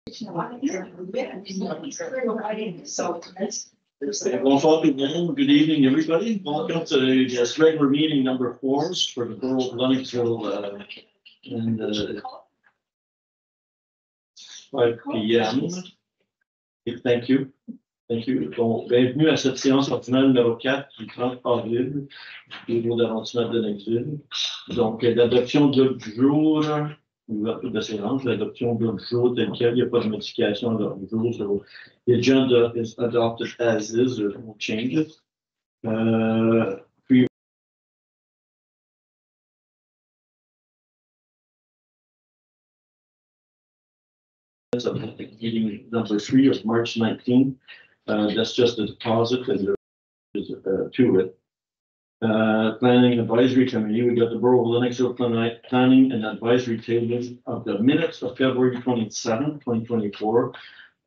Bonsoir tout le monde. Good evening, everybody. Welcome to the regular meeting number 4 for the borough of Lennoxville and 5 p.m. Thank you. Thank you. Donc, bienvenue à cette séance ordinaire numéro 4 du 30 avril du bureau d'arrondissement de Lennoxville. Donc, l'adoption de l'ordre du jour, l'ouverture de séance, l'adoption de l'ordre du jour tel quel, il n'y a pas de modification de l'ordre du jour. So, the agenda is adopted as is, there's no changes. Of meeting number 3 of March 19th. That's just a deposit and there is to it. Planning Advisory Committee, we got the Borough of Lennoxville Planning and Advisory Table of the minutes of February 27, 2024.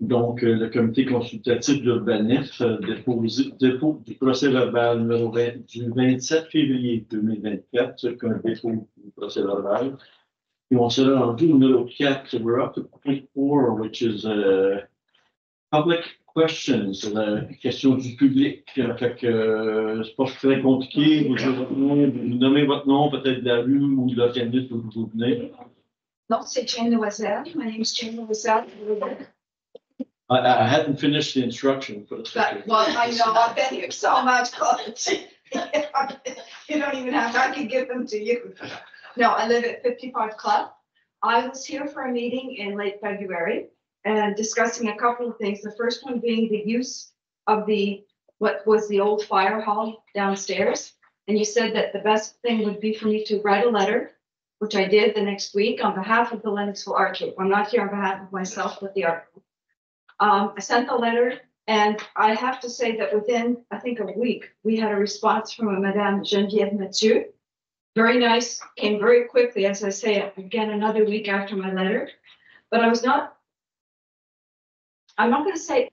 Donc, le comité consultatif d'urbanisme dépôt du procès verbal numéro 20, du 27 février 2024, c'est un dépôt du procès verbal. Et on s'est rendu au numéro 4, so we're up to point 4, which is public questions, la question du public. Fait que c'est pas très compliqué, vous dites votre nom, vous nommez votre nom, peut-être de la rue ou de l'organisme où vous venez. Non, c'est Jane Loisel. My name is Jane Loisel. I hadn't finished the instruction. But, well, I know, I've been here so much, you don't even have, I can give them to you. No, I live at 55 Club. I was here for a meeting in late February and discussing a couple of things. The first one being the use of what was the old fire hall downstairs. And you said that the best thing would be for me to write a letter, which I did the next week on behalf of the Lennoxville Art Group. I'm not here on behalf of myself, but the art group. I sent the letter, and I have to say that within, I think, a week, we had a response from a Madame Geneviève Mathieu. Very nice, came very quickly, as I say, again, another week after my letter. But I'm not going to say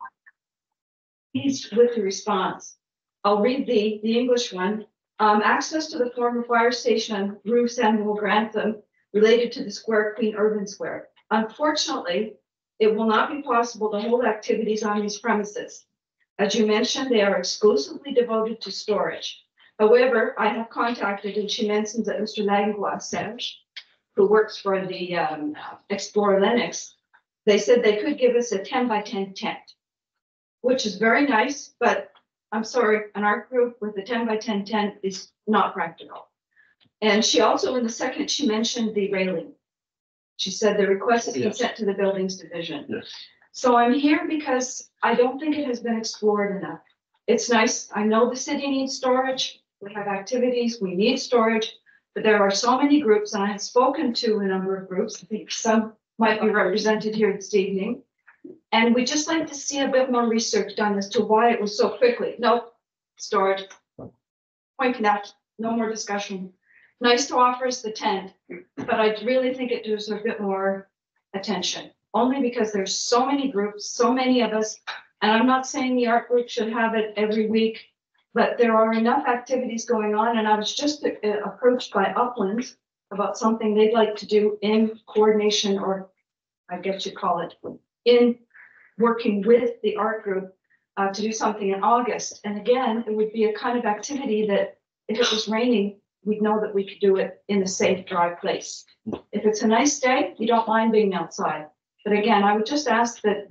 pleased with the response. I'll read the English one. Access to the former fire station on Rue Samuel Grantham related to the Square Queen Urban Square. Unfortunately, it will not be possible to hold activities on these premises. As you mentioned, they are exclusively devoted to storage. However, I have contacted, and she mentions that Mr. Langlois Serge, who works for the Explorer Lennox, they said they could give us a 10 by 10 tent, which is very nice, but I'm sorry, an art group with a 10 by 10 tent is not practical. And she also, in the second, she mentioned the railing. She said the request has been sent to the buildings division. Yes. So I'm here because I don't think it has been explored enough. It's nice. I know the city needs storage. We have activities. We need storage. But there are so many groups, and I have spoken to a number of groups. I think some might be represented here this evening. And we just like to see a bit more research done as to why it was so quickly. No storage. Point left. No more discussion. Nice to offer us the tent, but I really think it deserves a bit more attention, only because there's so many groups, so many of us, and I'm not saying the art group should have it every week, but there are enough activities going on, and I was just approached by Upland about something they'd like to do in coordination, or I guess you call it, in working with the art group to do something in August. And again, it would be a kind of activity that if it was raining, we'd know that we could do it in a safe, dry place. If it's a nice day, you don't mind being outside. But again, I would just ask that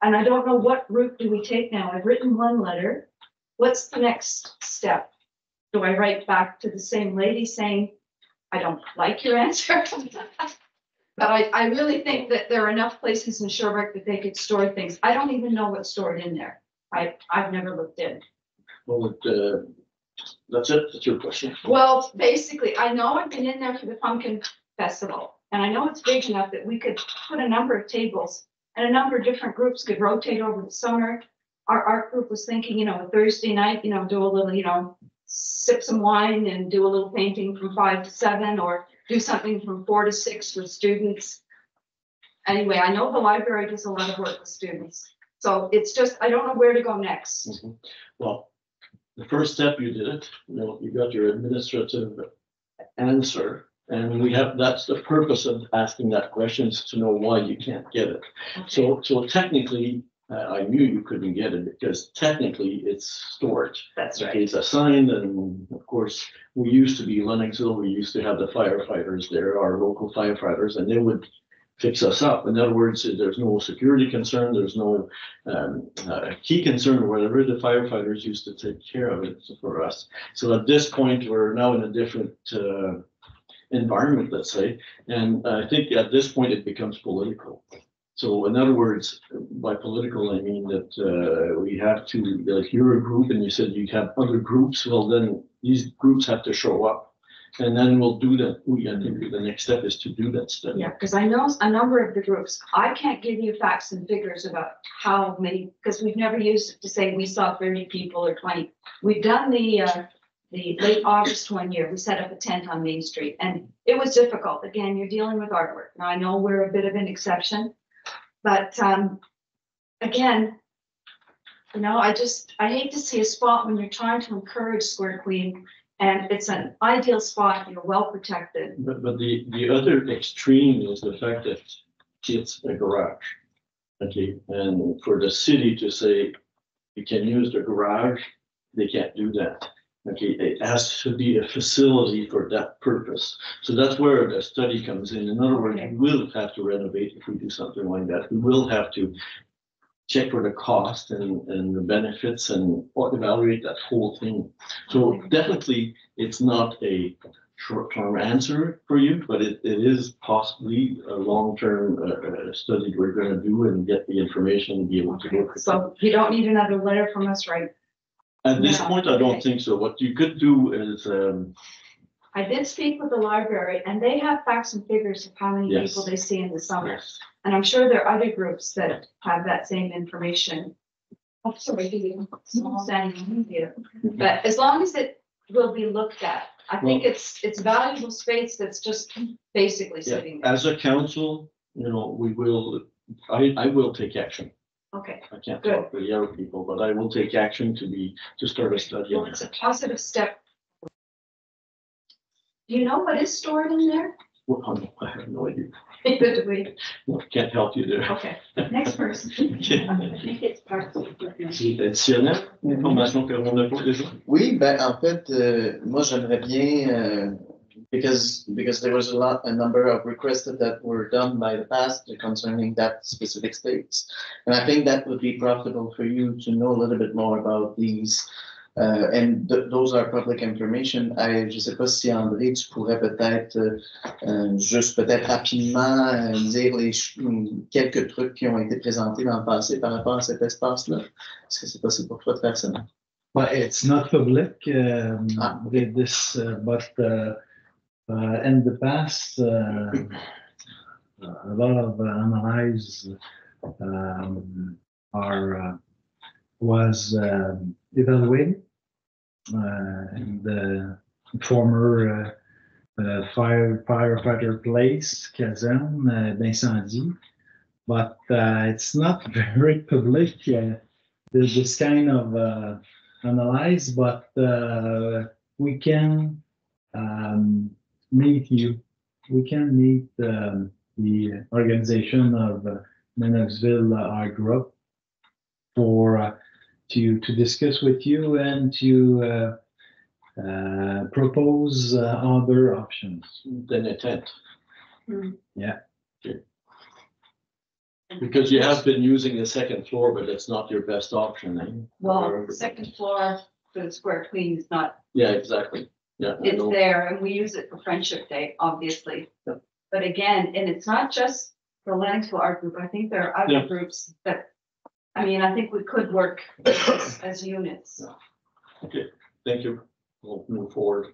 and I don't know what route do we take now. I've written one letter. What's the next step? Do I write back to the same lady saying, I don't like your answer? But I really think that there are enough places in Sherbrooke that they could store things. I don't even know what's stored in there. I've never looked in. Well, that's it. That's your question. Well, basically, I know I've been in there for the Pumpkin Festival, and I know it's big enough that we could put a number of tables and a number of different groups could rotate over the summer. Our art group was thinking, a Thursday night, do a little, sip some wine and do a little painting from 5 to 7, or do something from 4 to 6 with students. Anyway, I know the library does a lot of work with students. So it's just, I don't know where to go next. Mm-hmm. Well, the first step you did it, you got your administrative answer. And that's the purpose of asking that question, is to know why you can't get it. Okay. So technically, I knew you couldn't get it because technically it's storage. That's right. It's assigned, and of course, we used to be Lennoxville, we used to have the firefighters there, our local firefighters, and they would fix us up. In other words, there's no security concern, there's no key concern or whatever. The firefighters used to take care of it for us. So at this point, we're now in a different environment, let's say, and I think at this point it becomes political. So in other words, by political, I mean that we have to, like, you're a group and you said you have other groups, well, then these groups have to show up. And then we'll do that. I think the next step is to do that study. Yeah, because I know a number of the groups, I can't give you facts and figures about how many, because we've never used it to say we saw 30 people or 20. We've done the late August one year, we set up a tent on Main Street, and it was difficult. Again, you're dealing with artwork. Now, I know we're a bit of an exception, but again, you know, I hate to see a spot when you're trying to encourage Square Queen, and it's an ideal spot, you're well protected. But the other extreme is the fact that it's a garage. Okay, and for the city to say you can use the garage, they can't do that. Okay, it has to be a facility for that purpose. So that's where the study comes in. In other words, we will have to renovate if we do something like that. We will have to check for the cost and the benefits and evaluate that whole thing. So definitely it's not a short-term answer for you, but it is possibly a long-term study we're going to do and get the information to be able to work. So you don't need another letter from us, right? At this point, I don't think so. What you could do is I did speak with the library, and they have facts and figures of how many people they see in the summer. Yes. And I'm sure there are other groups that have that same information. Oh, sorry, but as long as it will be looked at, I think it's valuable space that's just basically sitting there. As a council, you know, I will take action. Okay. I can't talk for the other people, but I will take action to start a study. Well, it's a positive step. Do you know what is stored in there? Well, I have no idea. Good way. No, can't help you there. Okay, next person. Additionnel, l'information que l'on a pour déjà? Oui, ben en fait, moi j'aimerais bien because there was a number of requests that were done by the past concerning that specific states, and I think that would be profitable for you to know a little bit more about these. And those are public information. Je ne sais pas si André, tu pourrais peut-être juste peut-être rapidement dire quelques trucs qui ont été présentés dans le passé par rapport à cet espace-là. Est-ce que c'est possible pour toi de faire ça? Well, it's not public, this, but in the past, a lot of analyze was evaluated in the former firefighter place, caserne d'incendie, but it's not very public. This kind of analyze, but we can meet you. We can meet the organization of Lennoxville, our group, for to discuss with you and to propose other options. Than a tent. Yeah. Okay. Because you have been using the second floor, but it's not your best option, eh? Well, the second floor for the Square Queen is not. Yeah, exactly. Yeah. It's there, and we use it for Friendship Day, obviously. Yeah. But again, and it's not just the Lennoxville Art Group. I think there are other groups that, I mean, I think we could work as units. Yeah. Okay, thank you. We'll move forward.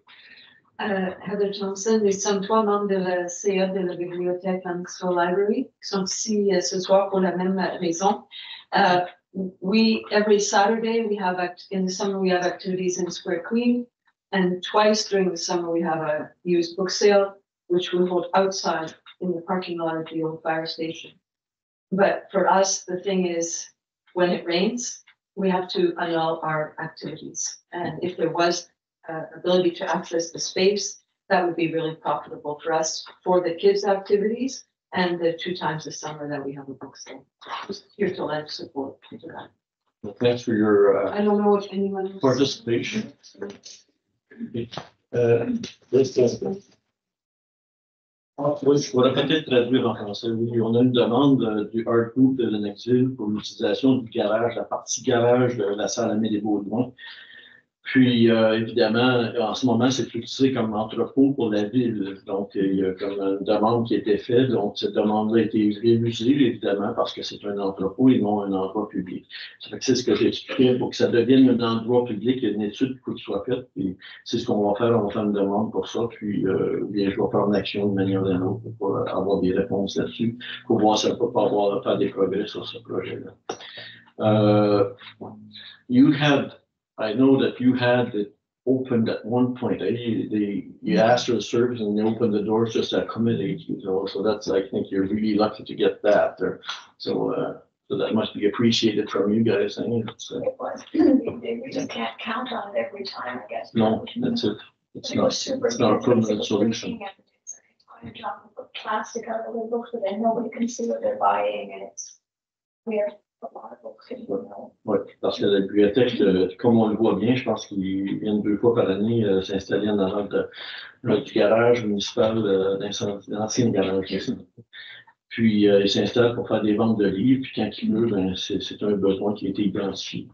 Heather Johnson, nous sommes trois membres de la CA de la Bibliothèque Lennoxville Library, qui sont ici ce soir pour la même raison. Every Saturday, in the summer, we have activities in Square Queen, and twice during the summer, we have a used book sale, which we hold outside in the parking lot of the old fire station. But for us, the thing is, when it rains, we have to annul our activities. And if there was ability to access the space, that would be really profitable for us for the kids' activities and the 2 times a summer that we have a book sale. Just here to lend support to that. Well, thanks for your I don't know if anyone else. participation. Oui, je pourrais peut-être traduire en français. Oui, on a une demande du Art Group de Lennoxville pour l'utilisation du garage, la partie garage de la salle Amélie des Baudouins. Puis, évidemment, en ce moment, c'est utilisé comme entrepôt pour la ville. Donc, il y a comme une demande qui a été faite. Donc, cette demande-là a été révisée, évidemment, parce que c'est un entrepôt et non un endroit public. C'est ce que j'ai expliqué. Pour que ça devienne un endroit public, il y a une étude qu'il faut qu'il soit faite. Puis, c'est ce qu'on va faire. On va faire une demande pour ça. Puis, bien, je vais faire une action de manière ou d'une autre pour avoir des réponses là-dessus, pour voir si on peut pas faire des progrès sur ce projet-là. I know that you had it opened at one point. You asked for the service and they opened the doors just to accommodate you. So that's, I think you're really lucky to get that there. So that must be appreciated from you guys. I mean, It was. We just can't count on it every time, I guess. No, that's it. It's not a permanent solution. It's quite a job to put plastic out of the books, but then nobody can see what they're buying, and it's weird. Oui, parce que la bibliothèque, comme on le voit bien, je pense qu'ils viennent 2 fois par année s'installer en avant du garage municipal, l'ancien garage. Puis ils s'installent pour faire des ventes de livres, puis quand il pleut, ben, c'est un besoin qui a été identifié.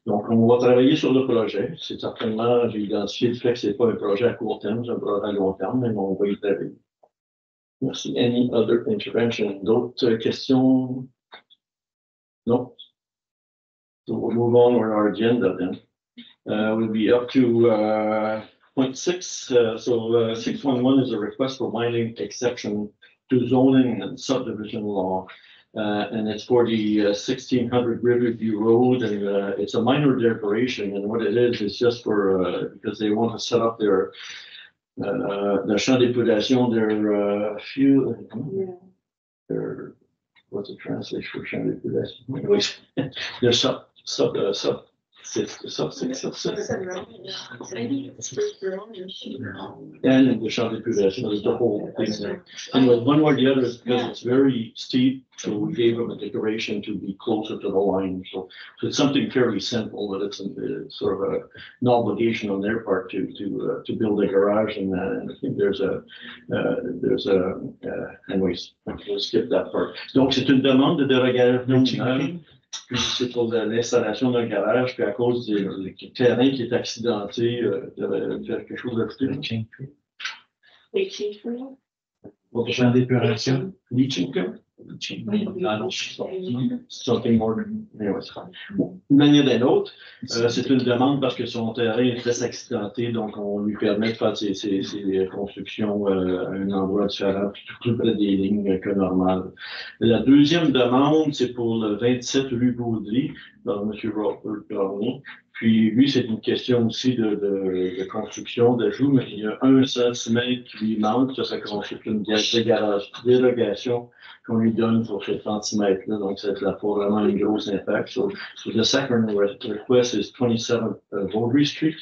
Donc, on va travailler sur le projet. C'est certainement, j'ai identifié le fait que c'est pas un projet à court terme, c'est un projet à long terme, mais on va y travailler. Merci. Any other intervention? D'autres questions? No. So we'll move on with our agenda then. We'll be up to point 6. 611 is a request for mining exception to zoning and subdivision law. And it's for the 1600 Riverview Road, and it's a minor declaration. And what it is just for because they want to set up their champ d'épulation, their what's the translation for champ d'épulation? Anyways, their sub. And the champ d'épulation is the whole thing there. Anyway, one or the other is because it's very steep, so we gave them a decoration to be closer to the line. So it's something fairly simple, but it's sort of an obligation on their part to build a garage, and I think anyways, we'll skip that part. Donc c'est une demande de dérogation. Puis c'est pour l'installation d'un garage, puis à cause du terrain qui est accidenté, de faire quelque chose d'ajouté. Pour le champ d'épuration. Leaching field? Something more. Anyways. D'une manière d'une autre, c'est une demande parce que son terrain est très accidenté, donc on lui permet de faire ses constructions à un endroit différent, plus près des lignes que normal. La deuxième demande, c'est pour le 27 rue Baudry, par M. Robert Garnier. Puis lui, c'est une question aussi de construction, d'ajout, mais il y a 1 centimètre qui lui manque, ça constitue une dérogation qu'on lui donne pour ce centimètre-là, donc ça n'a pas vraiment un gros impact. So the second request is 27 Baudry Street,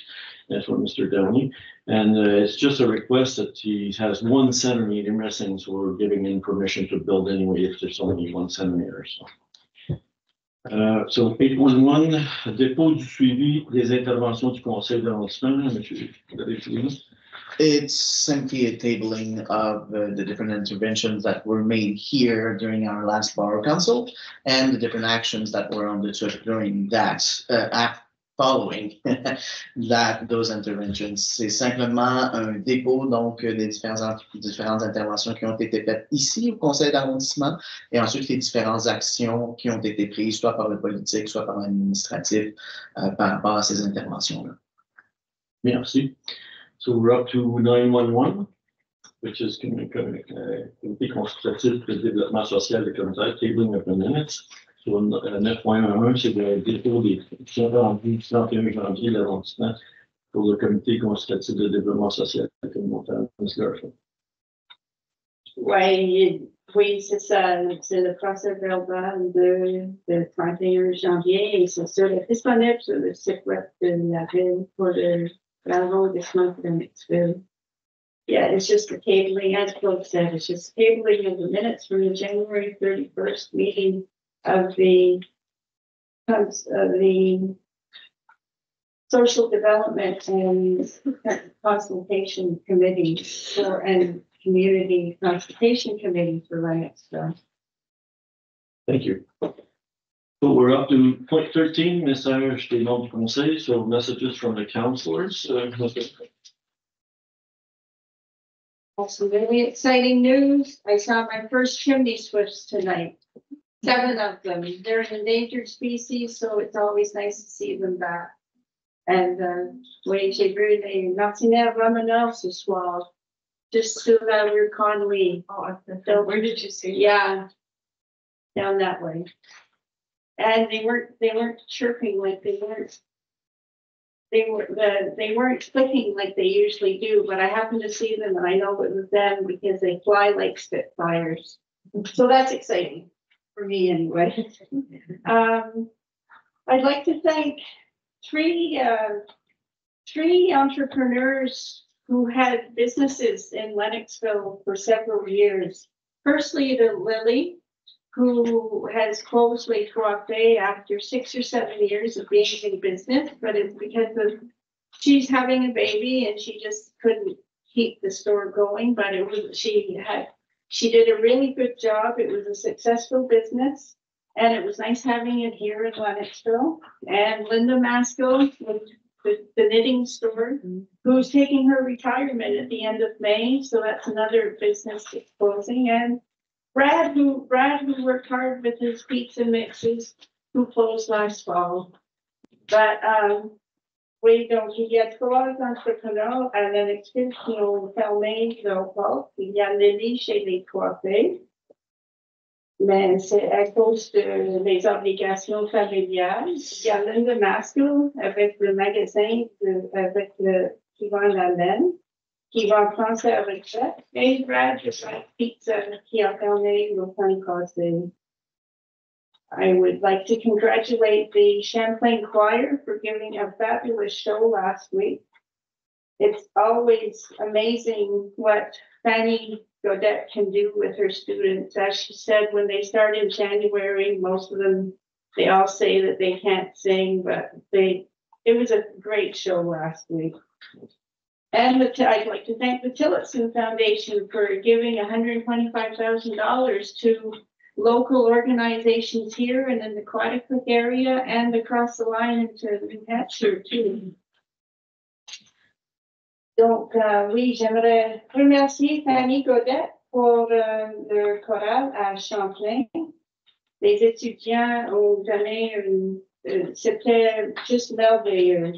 that's what Mr. Downey, and it's just a request that he has 1 centimeter missing, so we're giving him permission to build anyway if there's only 1 centimeter. So 811, dépôt du suivi des interventions du Conseil d'arrondissement, M. David. It's simply a tabling of the different interventions that were made here during our last Borough Council and the different actions that were undertook during that, following those interventions. C'est simplement un dépôt donc des différentes interventions qui ont été faites ici au Conseil d'arrondissement et ensuite les différentes actions qui ont été prises soit par le politique, soit par l'administratif par rapport à ces interventions-là. Merci. So we're up to 911, which is Comité consultatif pour le développement social et communautaire, tabling of the minutes. So 9.11, c'est le dépôt des 31 janvier l'arrondissement pour le Comité consultatif de développement social et communautaire. Oui, c'est ça. C'est le procès verbal de 31 janvier et c'est disponible sur le site web de la ville pour le l'arrondissement de Lennoxville. Yeah, it's just the tabling, as Claude said, it's just tabling of the minutes from the January 31st meeting of the Social Development and Consultation Committee and Community Consultation Committee for Lennoxville. Thank you. So we're up to point 13, messages des membres du Conseil, so messages from the councillors. Some really exciting news. I saw my first chimney swifts tonight. 7 of them. They're an endangered species, so it's always nice to see them back. And oui, j'ai vu les martinets Romanov ce soir, just sous la rue Conley. Oh, where did you see? Yeah, down that way. And they weren't chirping like they weren't clicking like they usually do, but I happened to see them and I know it was them because they fly like Spitfires. So that's exciting for me anyway. I'd like to thank three entrepreneurs who had businesses in Lennoxville for several years. Firstly, the Lily, who has closed Les Coiffés after 6 or 7 years of being in business, but it's because of she's having a baby and she just couldn't keep the store going. But it was she did a really good job. It was a successful business, and it was nice having it here in Lennoxville. And Linda Masco with the knitting store, who's taking her retirement at the end of May. So that's another business that's closing. And Brad, who worked hard with his pizza mixes, who closed last fall. But oui, donc il y a 3 entrepreneurs à Lennoxville qui ont fermé leur porte. Il y a Lily chez Les Coiffés, mais c'est à cause des obligations familiales. Il y a Linda Masco avec le magasin qui vend la laine, qui va prendre sa retraite, et Brad de Brad Pizza qui a fermé le fin passé. I would like to congratulate the Champlain Choir for giving a fabulous show last week. It's always amazing what Fanny Godette can do with her students. As she said, when they start in January, most of them, they all say that they can't sing, but it was a great show last week. And I'd like to thank the Tillotson Foundation for giving $125,000 to local organizations here and in the Quaticook area and across the line into New Hampshire too. Donc, oui, j'aimerais remercier Fanny Godette pour le choral à Champlain. Les étudiants ont donné c'était juste merveilleux.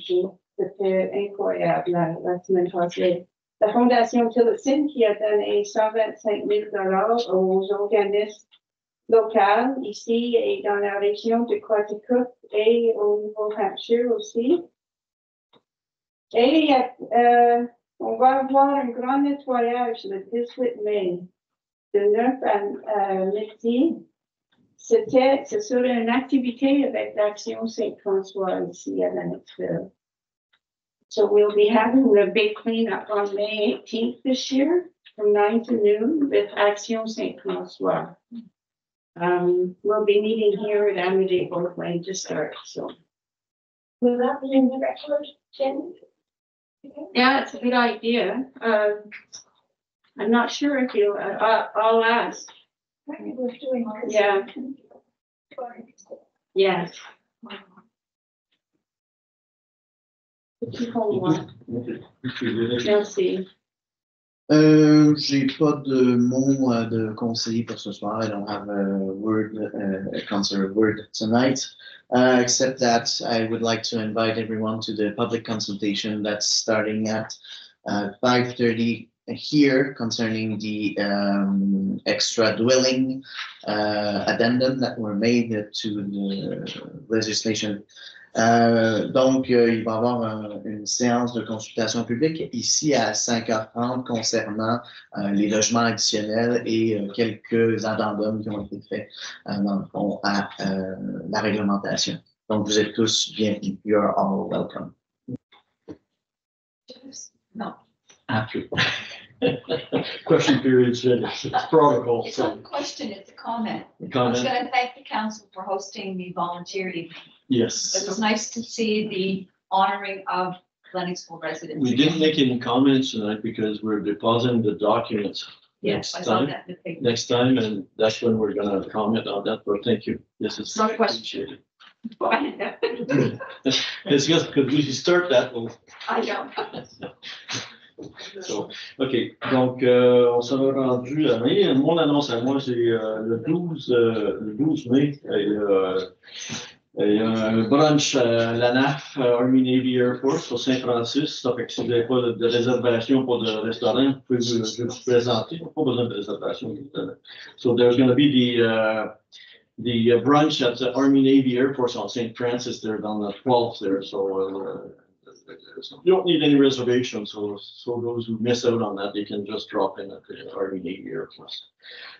C'était incroyable la semaine passée. La Fondation Tillotson qui a donné $125,000 aux organismes locaux ici et dans la région de Quaticook et au Nouveau Hampshire aussi. Et on va avoir un grand nettoyage le 18 mai, de 9 à midi. Ce serait une activité avec l'Action Saint-François ici à Lennoxville. So we'll be having a big cleanup on May 18th this year from 9 to noon with Action Saint-François. We'll be meeting here at Amédée Bourg-Lane to start, so. Will that be in the record, Jen? Yeah, it's a good idea. I'm not sure if you, I'll ask. We're doing this. Yeah. Yes. Merci. J'ai pas de mots de conseiller pour ce soir. I don't have a concert word tonight, except that I would like to invite everyone to the public consultation that's starting at 5:30 here concerning the extra dwelling addendum that were made to the legislation. Donc, il va y avoir une séance de consultation publique ici à 5h30 concernant les logements additionnels et quelques addendums qui ont été faits dans le fond à la réglementation. Donc, vous êtes tous bienvenus. You're all welcome. No. After. Question period's finished. It's protocol. It's not a question, it's a comment. I was Comment? gonna thank the council for hosting the volunteer evening. It Yes. was nice to see the honoring of Lennoxville residents. We didn't make any comments tonight because we're depositing the documents Yes, next I saw time. that in the paper. Next time, and that's when we're gonna comment on that, but thank you. This is. Not a question. appreciated. It's just because we start that, we'll I know. So, OK, donc on s'en est rendu à mai. Mon annonce à moi, c'est le 12 mai. Il y a un brunch à la NAF, Army Navy Air Force, au Saint-Francis. Ça fait que si vous n'avez pas de réservation pour le restaurant, vous pouvez vous présenter. Pas besoin de réservation. So there's going to be the brunch at the Army Navy Air Force on St. Francis there on the 12th there. So you don't need any reservations. So those who miss out on that, they can just drop in at the Army Navy Air Force.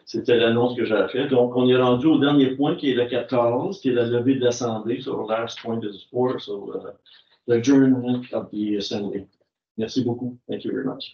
C'était l'annonce que j'avais faite. Donc, on est rendu au dernier point qui est le 14, qui est la levée de l'Assemblée. So the last point is 4, so the adjournment of the Assembly. Merci beaucoup. Thank you very much.